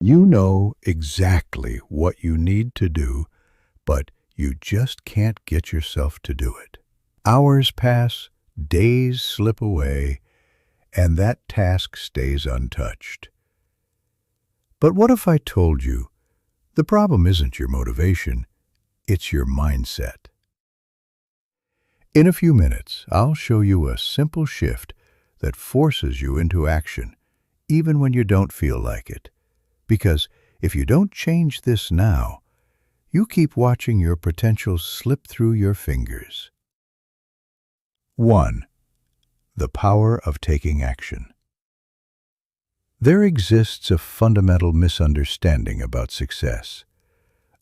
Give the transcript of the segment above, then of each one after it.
You know exactly what you need to do, but you just can't get yourself to do it. Hours pass, days slip away, and that task stays untouched. But what if I told you the problem isn't your motivation, it's your mindset? In a few minutes, I'll show you a simple shift that forces you into action, even when you don't feel like it. Because if you don't change this now, you keep watching your potential slip through your fingers. 1. The power of taking action. There exists a fundamental misunderstanding about success,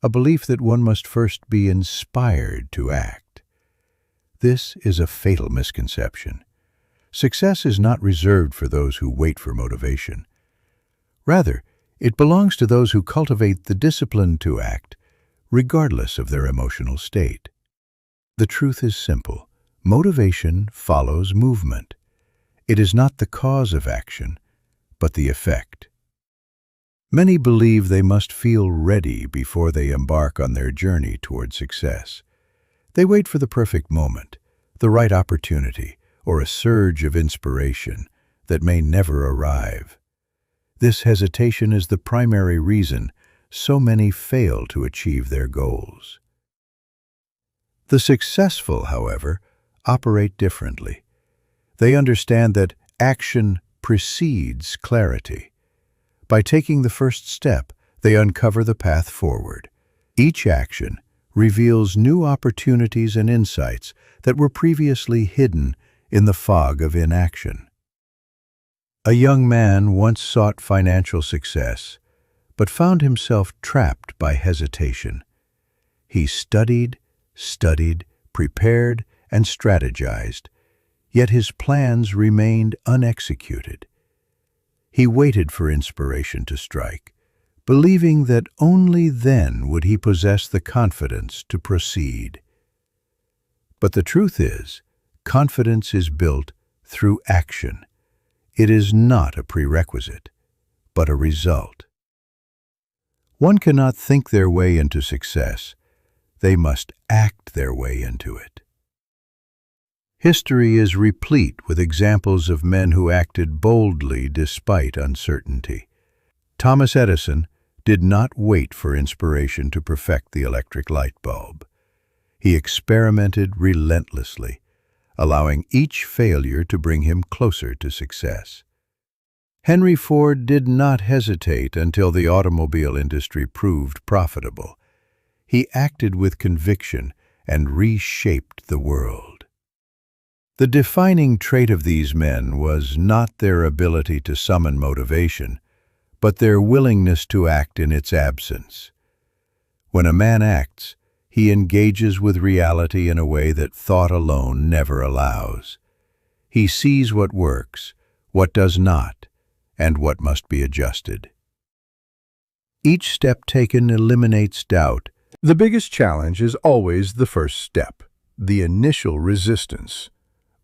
a belief that one must first be inspired to act. This is a fatal misconception. Success is not reserved for those who wait for motivation. Rather, it belongs to those who cultivate the discipline to act, regardless of their emotional state. The truth is simple. Motivation follows movement. It is not the cause of action, but the effect. Many believe they must feel ready before they embark on their journey toward success. They wait for the perfect moment, the right opportunity, or a surge of inspiration that may never arrive. This hesitation is the primary reason so many fail to achieve their goals. The successful, however, operate differently. They understand that action precedes clarity. By taking the first step, they uncover the path forward. Each action reveals new opportunities and insights that were previously hidden in the fog of inaction. A young man once sought financial success, but found himself trapped by hesitation. He studied, prepared, and strategized, yet his plans remained unexecuted. He waited for inspiration to strike, believing that only then would he possess the confidence to proceed. But the truth is, confidence is built through action. It is not a prerequisite, but a result. One cannot think their way into success. They must act their way into it. History is replete with examples of men who acted boldly despite uncertainty. Thomas Edison did not wait for inspiration to perfect the electric light bulb. He experimented relentlessly, allowing each failure to bring him closer to success. Henry Ford did not hesitate until the automobile industry proved profitable. He acted with conviction and reshaped the world. The defining trait of these men was not their ability to summon motivation, but their willingness to act in its absence. When a man acts, he engages with reality in a way that thought alone never allows. He sees what works, what does not, and what must be adjusted. Each step taken eliminates doubt. The biggest challenge is always the first step, the initial resistance.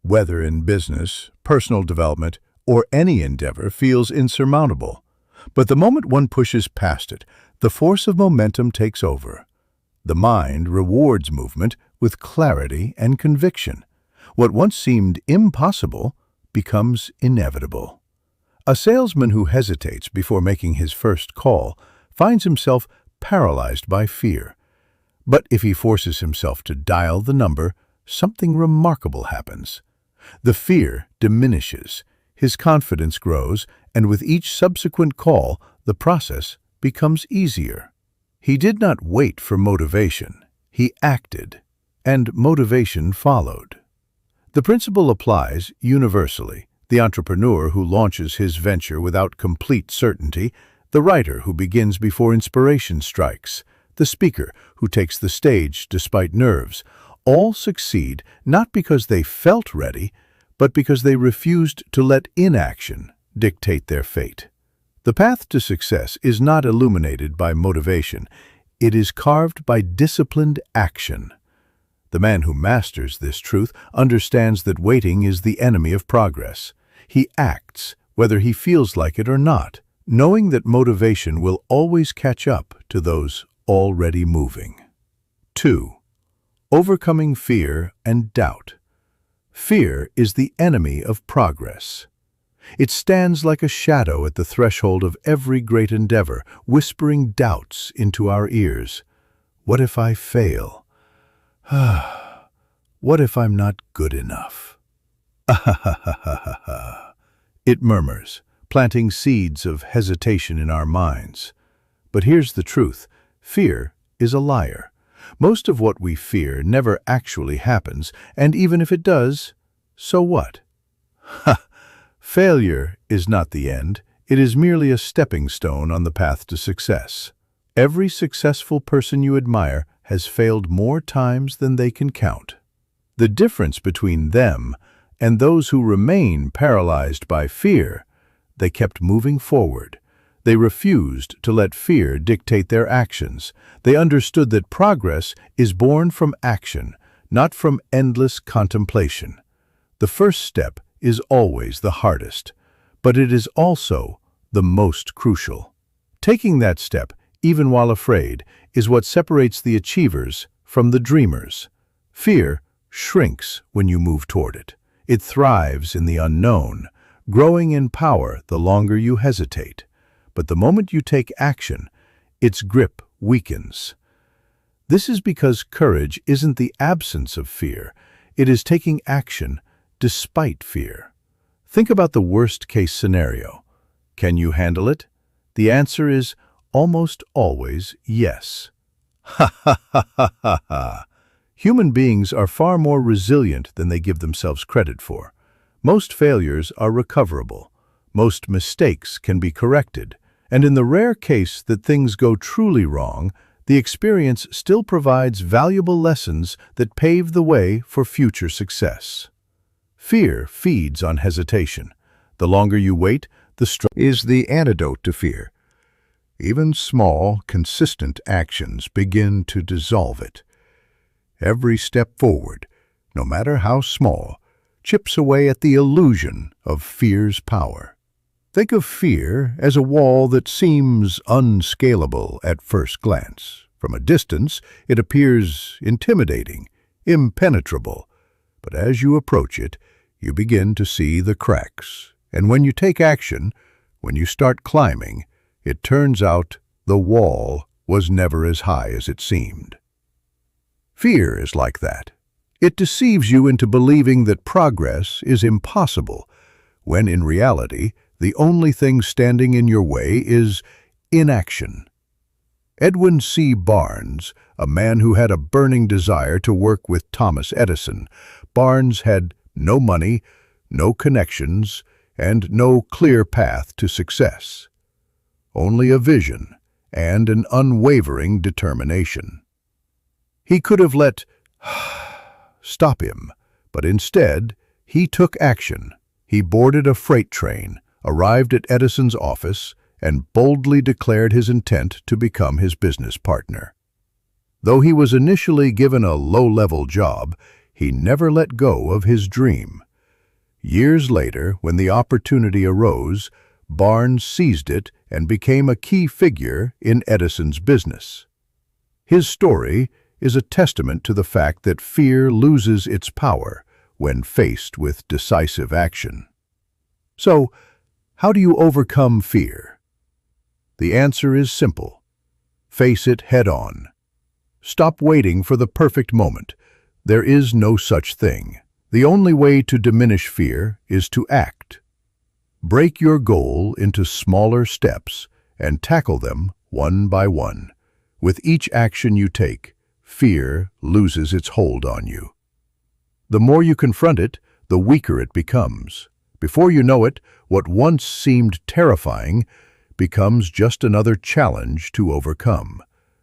Whether in business, personal development, or any endeavor feels insurmountable. But the moment one pushes past it, the force of momentum takes over. The mind rewards movement with clarity and conviction. What once seemed impossible becomes inevitable. A salesman who hesitates before making his first call finds himself paralyzed by fear. But if he forces himself to dial the number, something remarkable happens. The fear diminishes, his confidence grows, and with each subsequent call, the process becomes easier. He did not wait for motivation. He acted, and motivation followed. The principle applies universally. The entrepreneur who launches his venture without complete certainty, the writer who begins before inspiration strikes, the speaker who takes the stage despite nerves, all succeed not because they felt ready, but because they refused to let inaction dictate their fate. The path to success is not illuminated by motivation. It is carved by disciplined action. The man who masters this truth understands that waiting is the enemy of progress. He acts, whether he feels like it or not, knowing that motivation will always catch up to those already moving. 2. Overcoming fear and doubt. Fear is the enemy of progress. It stands like a shadow at the threshold of every great endeavor, whispering doubts into our ears. What if I fail? What if I'm not good enough? It murmurs, planting seeds of hesitation in our minds. But here's the truth. Fear is a liar. Most of what we fear never actually happens, and even if it does, so what? Failure is not the end. It is merely a stepping stone on the path to success. Every successful person you admire has failed more times than they can count. The difference between them and those who remain paralyzed by fear, they kept moving forward. They refused to let fear dictate their actions. They understood that progress is born from action, not from endless contemplation. The first step is always the hardest, but it is also the most crucial. Taking that step, even while afraid, is what separates the achievers from the dreamers. Fear shrinks when you move toward it. It thrives in the unknown, growing in power the longer you hesitate. But the moment you take action, its grip weakens. This is because courage isn't the absence of fear. It is taking action despite fear. Think about the worst-case scenario. Can you handle it? The answer is almost always yes. Human beings are far more resilient than they give themselves credit for. Most failures are recoverable. Most mistakes can be corrected. And in the rare case that things go truly wrong, the experience still provides valuable lessons that pave the way for future success. Fear feeds on hesitation. The longer you wait, the stronger is the antidote to fear. Even small, consistent actions begin to dissolve it. Every step forward, no matter how small, chips away at the illusion of fear's power. Think of fear as a wall that seems unscalable at first glance. From a distance, it appears intimidating, impenetrable. But as you approach it, you begin to see the cracks. And when you take action, when you start climbing, it turns out the wall was never as high as it seemed. Fear is like that. It deceives you into believing that progress is impossible, when in reality, the only thing standing in your way is inaction. Edwin C. Barnes, a man who had a burning desire to work with Thomas Edison. Barnes had no money, no connections, and no clear path to success. Only a vision and an unwavering determination. He could have let stop him, but instead, he took action. He boarded a freight train, arrived at Edison's office, and boldly declared his intent to become his business partner. Though he was initially given a low-level job, he never let go of his dream. Years later, when the opportunity arose, Barnes seized it and became a key figure in Edison's business. His story is a testament to the fact that fear loses its power when faced with decisive action. So, how do you overcome fear? The answer is simple. Face it head-on. Stop waiting for the perfect moment. There is no such thing. The only way to diminish fear is to act. Break your goal into smaller steps and tackle them one by one. With each action you take, fear loses its hold on you. The more you confront it, the weaker it becomes. Before you know it, what once seemed terrifying becomes just another challenge to overcome.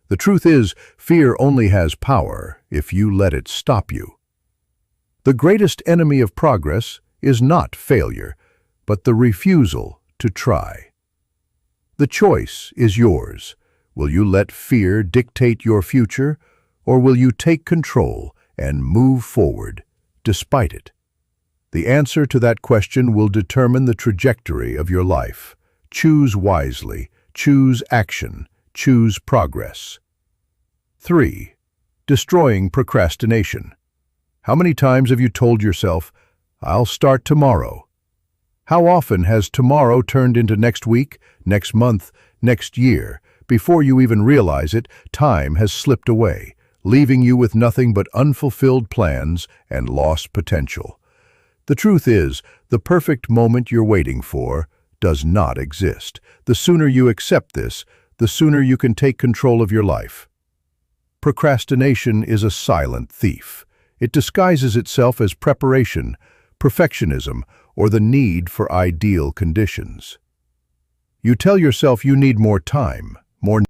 The truth is, fear only has power if you let it stop you. The greatest enemy of progress is not failure, but the refusal to try. The choice is yours. Will you let fear dictate your future, or will you take control and move forward despite it? The answer to that question will determine the trajectory of your life. Choose wisely. Choose action. Choose progress. 3. Destroying procrastination. How many times have you told yourself, "I'll start tomorrow"? How often has tomorrow turned into next week, next month, next year? Before you even realize it, time has slipped away, leaving you with nothing but unfulfilled plans and lost potential. The truth is, the perfect moment you're waiting for does not exist. The sooner you accept this, the sooner you can take control of your life. Procrastination is a silent thief. It disguises itself as preparation, perfectionism, or the need for ideal conditions. You tell yourself you need more time, more